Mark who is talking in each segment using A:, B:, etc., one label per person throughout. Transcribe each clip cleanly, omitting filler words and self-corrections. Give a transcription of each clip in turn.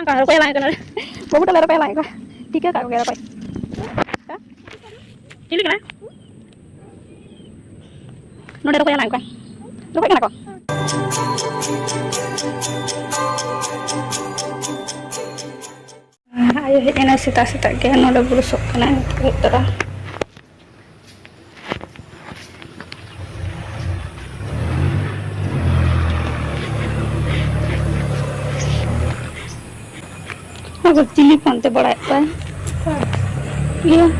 A: Rokok yang lain kan? Bawa teler rokok yang lain kah? Tiga kak rokok rokok. Ini kan? Nol rokok yang lain kah? Rokok yang lain kok? Ayo ini sita-sita kian udah busuk kena itu dah. Aku cili pantai bड़ा है ये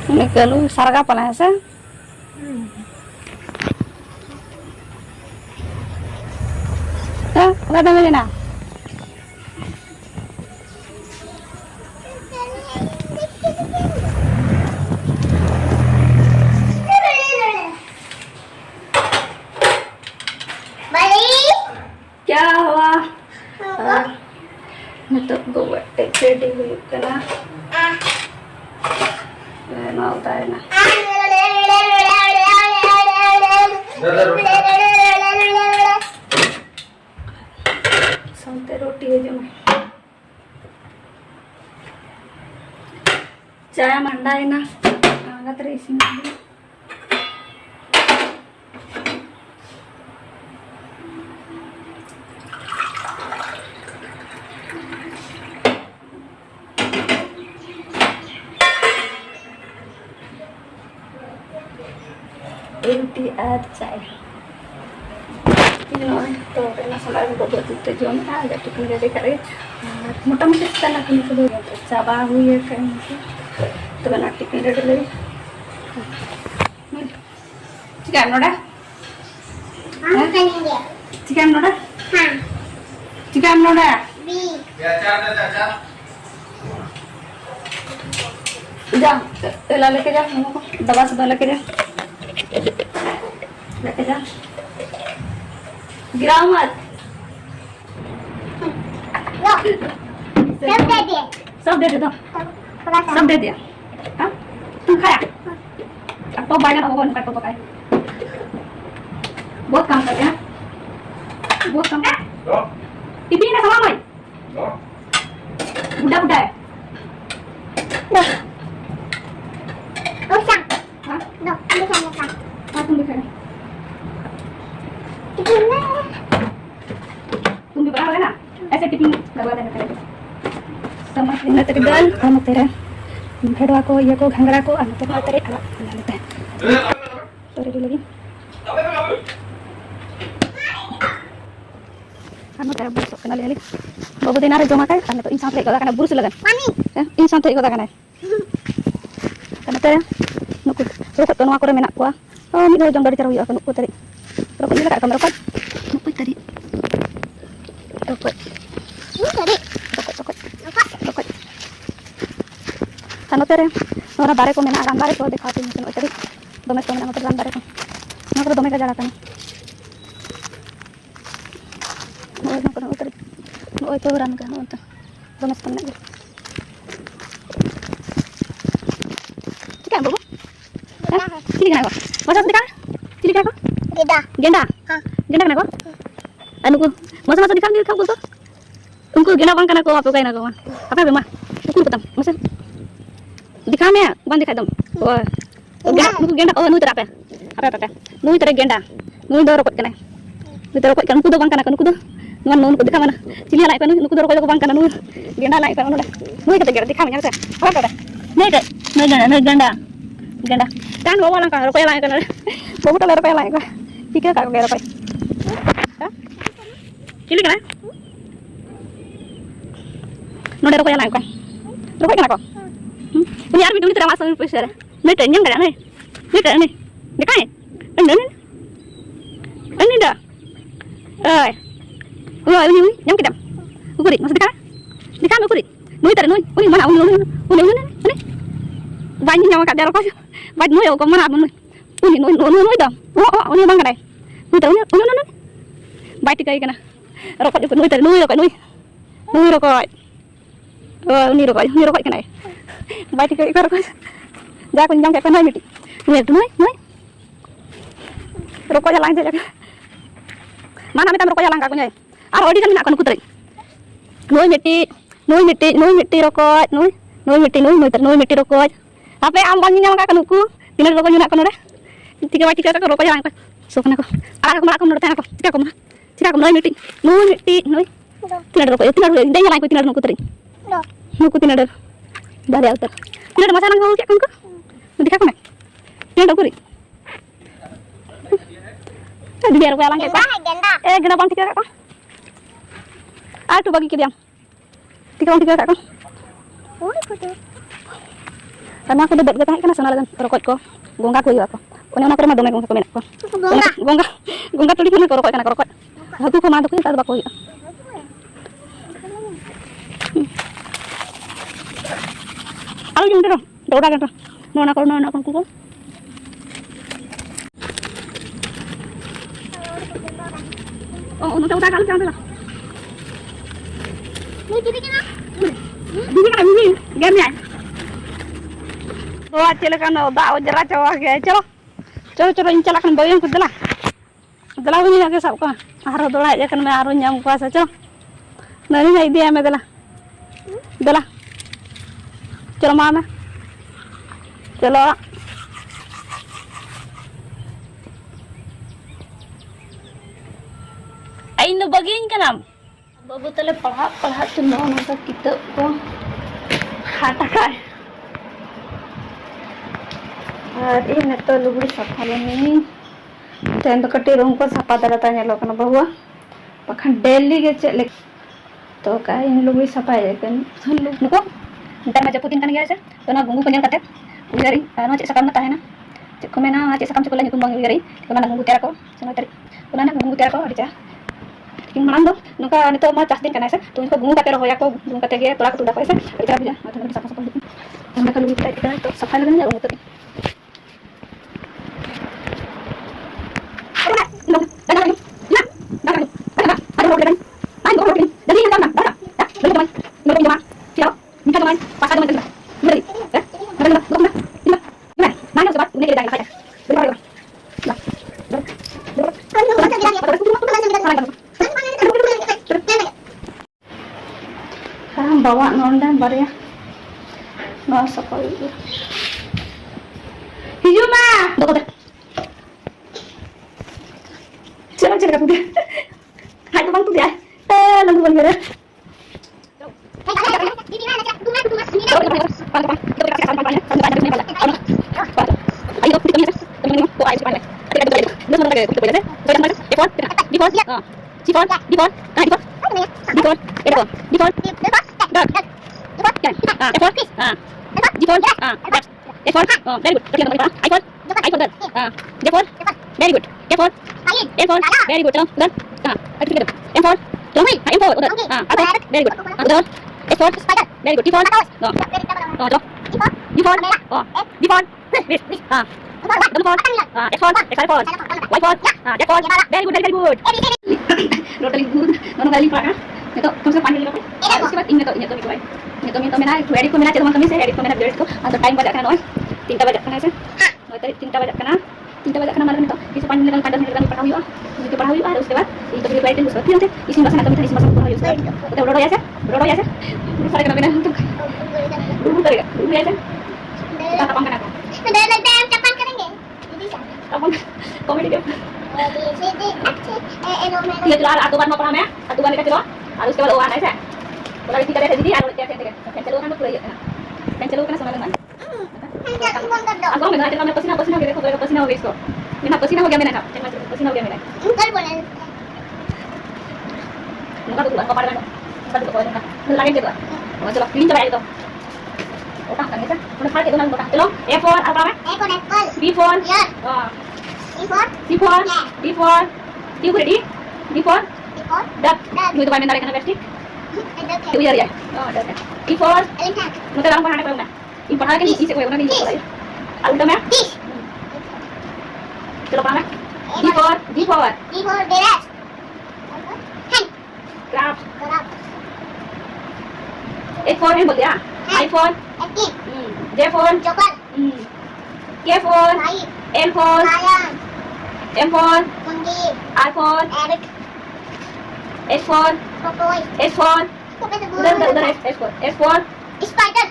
A: ini kalau sarga pala है udah ada na क्या हुआ Untuk gue ready dulu kena mau tahu na sampai roti aja mah चाय मंडा है ना angkat racing Inti aja ini tuh karena selalu buat itu jual agak cukup jadi karet moटा-moटी tanah ini sudah coba huye kan itu kan arti pindah dulu chicken noda chicken noda chicken noda ya caca जा तेला लेके जा दवा से लेके जा लेके जा गिराओ मत सब दे दिया सब दे दो सब दे दिया हाँ तुम खाया अब तो बाहर होगा ना तो खाए बहुत काम करते हैं बहुत काम टिफिन ना sama mai budak है तुम भी बना ना ऐसे टिफिन लगवा देना करेगा sama ini tergal kamu tera भेड़वा को ये को घंगरा को अन्य तरह तरह अलग बना लेते हैं तो रेडी लगी anu tera busuk kena lele babu dinar joma kai anu to insan teh kana burus lagan insan teh kana kana tera nuku rokok to aku menak kuah oh mi jom dari cara wi aku tadi rokok ini kamera rokok nuku tadi rokok tadi rokok kanu tere orang bare ko mena aram bare ko dikhati mungkin tadi domes ko mena motor ram bare ko nakro dome ka jala kan oh nakro utar oh itu ram ka untuk domes ko mena chicken babu chili kana ko masa dikan chili kana ko genda genda kana ko anu ko masa dikan dia kau to उनको गिना बंग करना को आप लोग ना को apa be mah ukur ketam masa dikhame bang dikhai dam oh nuku genda oh nu terape apa nu tere genda nu do rokot kana nu do rokot kan nuku do bang kana kan nuku do ngan nu nuku dikhama na cili lai kan nuku do rokot ko bang kana nu genda lai kan nu da nu kata gera dikhame nya apa ne genda kan bawa lang ka rokot lai kan bawa teler rokot lai ka tiga ka gera rokot cili kana Nol rokok yang lain kan? Rokok yang lain kok? Ini arbi dulu terus masuk pesera. Nih tenyang kan nih? Nih kan nih? Dekai? Ini dah. Ini yang kita. Ukuri, masuk dekai? Dekai ukuri. Nui tar nui. Uni mana? Uni. Banyak nyawa kat dia rokok. Banyak nui kok mana nui. Uni dah. Oh, uni bang kan? Nui tar uni. Baik tiga ikan. Rokok juga nui tar nui rokok nui. Nui rokok. Oh, ini rokok kan ay. Baik tiga ikan rokok. Jangan kunjung kayak mana miti. Nui. Rokok yang lain saja. Mana minta rokok yang lain kakunya? Arah odi kan minta aku nukutri. Nuôi miti rokok, nuôi miti rokok. Apa am bang nyam ka kanuku, tina rokok nyuna kono re. Tiga ka rokok yang ko. So kana ko. Ara ko mara ko nota ko. Tika ko nuôi miti. Tina rokok, dai nyala ko tina nuku teri. Nuku tina der. Dari altar. Tina masa nang ko ka ko. Dika ko me. Tina rokok ri. Biar ko alang ka. Genda bang tika ka. Tuh bagi kita yang tiga kak kan? Karena aku debat kita kan nasional kan rokok ko, gongga ko iya ko. Ono na ko ma dome gongga ko menak ko. Gongga tulis na ko rokok kana rokok. Aku ko ma do ko ta ba ko iya. Alu jung dero, doda kan. Nona ko ko. Oh, no ta udah kalau jangan lah. Bibi kan bibi, game ya. Bawa cilekan dah jera cawa ke, colo incalakan bayang kudela. Kudela ini lagi sabka, haru dola ya kan me haru nyam kuasa colo. Nani saya dia me dela, colo mama, colo. Ayo bagiin kanam. Babu tale पढ़ा तो ना मतलब किताब को हटा और ये तो लुगड़ी सफा लेनी तेन तो कटे रूम को सफा दरता नेलो कना बहुआ पखन डेली के चले तो का इन लुगड़ी सफा है कन सन लुग नको नतर में जपुतिन कन गया से तो ना गुंगु पंजन कते उजारी ना चे सकम ना ताहेना चे को मेना चे सकम चुकला निकुम बंग उजारी को ना गुंगु तेरा को सना तरी को ना गुंगु तेरा को अडिचा ing marang do nuka nito ma cas din kana sa tu ko gungu katero hoya ko gungu katege tola ko tuda ko sa ita bija mata na sapa sapa ang nakalu kita ita to sapa lagan ya umuto bawa nondan barya nggak sekali hijau mah dokter cerita kamu dia hai tuh bang tuh dia lagu bang dia very good. iPhone, very good. iPhone, very good. Done. M4, M4, very good. S4, very good. D4, D4, F4, Y4, Z4, very good. Totally good. दोनों गाली पड़ा ये तो कम से पानी ले लो उसके बाद इनमें तो मेरा एडिट को मेरा चलो कमी से एडिट को मेरा वीडियो को तो टाइम बजा करना नॉय 3टा बजा करना है नॉय 3टा बजा करना मालूम तो इसे पानी लेकर 5 मिनट का पढ़ा हुआ मुझे पढ़ा हुआ और उसके बाद ये तो वीडियो एडिट उसको फिर से इसी मसा ना इसी मसा पढ़ा हुआ तो रोड हो जाए सारे करना बिना तो रूम करेगा रूम ऐसे kita tapang kan aku kapan करेंगे tapang कॉमेडी के ये चला atau ban mau paham ya atau ban kita चलो और उसके बाद वो आना है बोला इसी तरह से दीदी और क्या कहते हैं चलो ना तो ये चलो करना समझ में aku में ना पसीना हो गया देखो पसीना हो गया इसको मेरा पसीना हो गया मेरा पसीना हो गया मेरा ऊपर बोले मुका तो कपाड़ में कपाड़ को ना लगे जगह चलो क्लीन चला तो ओटा करने से उन्हें फाड़ के दो ना ओटा चलो A4 apa namanya apple B4 ya C4 D4 D ready D4 dak itu panen tarik kena plastik itu ya ya oh dak D4 muter dalam panen apa ini panen kan isi kue mana ini boleh alur dam ya चलो पाना D4 DRS grab A4 है बोल दिया iPhone J4 Joker K4 L4 M4 iPhone S4 S4 उधर S for
B: spider.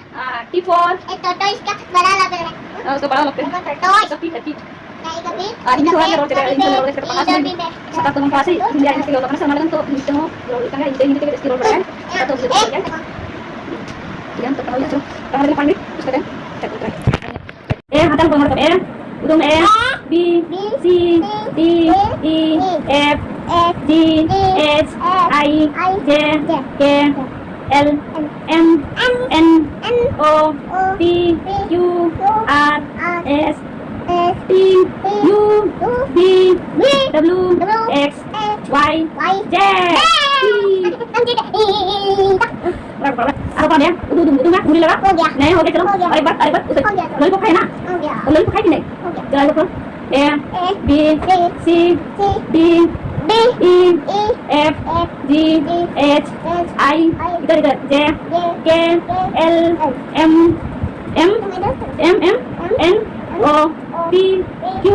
A: T for
B: टोटो इसका बड़ा लग रहा है।
A: उसका बड़ा लगता है
B: टोटो
A: T
B: नहीं कभी
A: ini tuh ada roti kayak ini roti terpanas nih satu teman kelas sih dia ini kilo karena sama dengan tuh itu mau karena ini kita kilo kan atau gitu kan yang tertahu ya tuh karena dia panggil terus kan hatam nomor E udung E B C D E F G H I J K L M N O P Q R S T U V W X Y Z. Apa dia? Udah nggak? Udah lewat? Nih, oke terus. Alibat, usai. Lalu pakai nak? Lalu pakai gini. Jalan terus. E B C D E F G H I J K L M N O P Q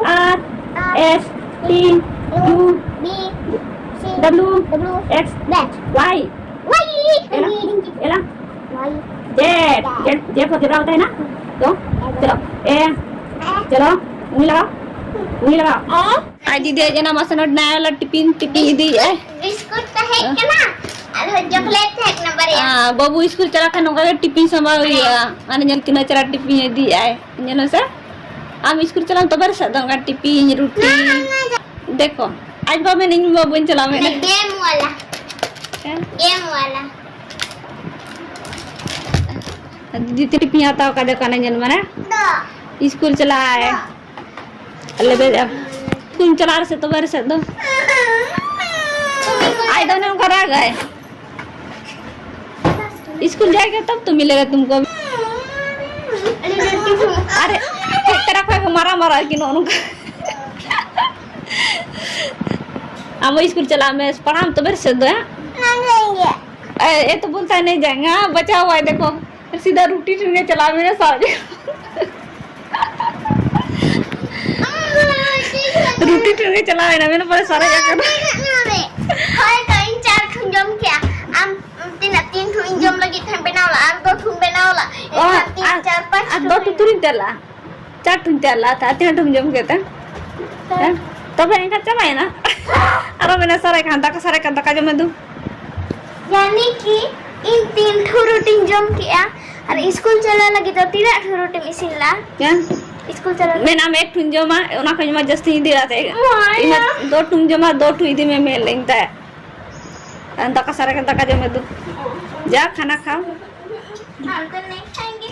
A: R S T U W X Y एला Z for zebra होता है ना तो चलो ए चलो उंगली लगाओ आज दीदी जना मसन नया वाला टिफिन दी है
B: बिस्कुट तो है क्या ना अरे चॉकलेट है एक नंबर है
A: बाबू स्कूल चला kan नोका tiffin sama ane nyal tina cara tiffin दी है nyalo sa am स्कूल चला तो बर सा दंगा टिफिन रोटी देखो आज बाबू नहीं बाबू चला में
B: गेम वाला
A: दीदी टिफिन आता का देखो ना mana स्कूल चला है lebih स्कूल चला रहे तो बर से दो आई दो ना करा गए स्कूल जाएगा तब तो मिलेगा तुमको अरे तेरा कोई मारा कि नोनू हम स्कूल चला मैं पढ़ा तो मेरे से दो ये तो बोलता है नहीं जाएगा बचा हुआ है देखो सीधा रोटी चुनने चला मेरे सारे रोटी चुनने चला है ना मैंने पर सारा क्या करना
B: jom lagi kan benaula ardo thun benaula tin char pac
A: ardo tu turin tela char tun tela ta tin thun jom keta to ben ka chama na aro mena sare kanta ka jom du
B: yani ki in tin thurutin jom kiya और school चला लगी तो तीन थुरुटी मिसिन ला
A: क्या
B: school चला
A: मैं नाम एक ठुन जमा ओना को जमा जस्ती दी रहते है दो ठुन जमा दो ठु इदी में मेल लेंता है अंता का सारे कंता का जमे दू जा खाना खाओ
B: हम तो नहीं खाएंगे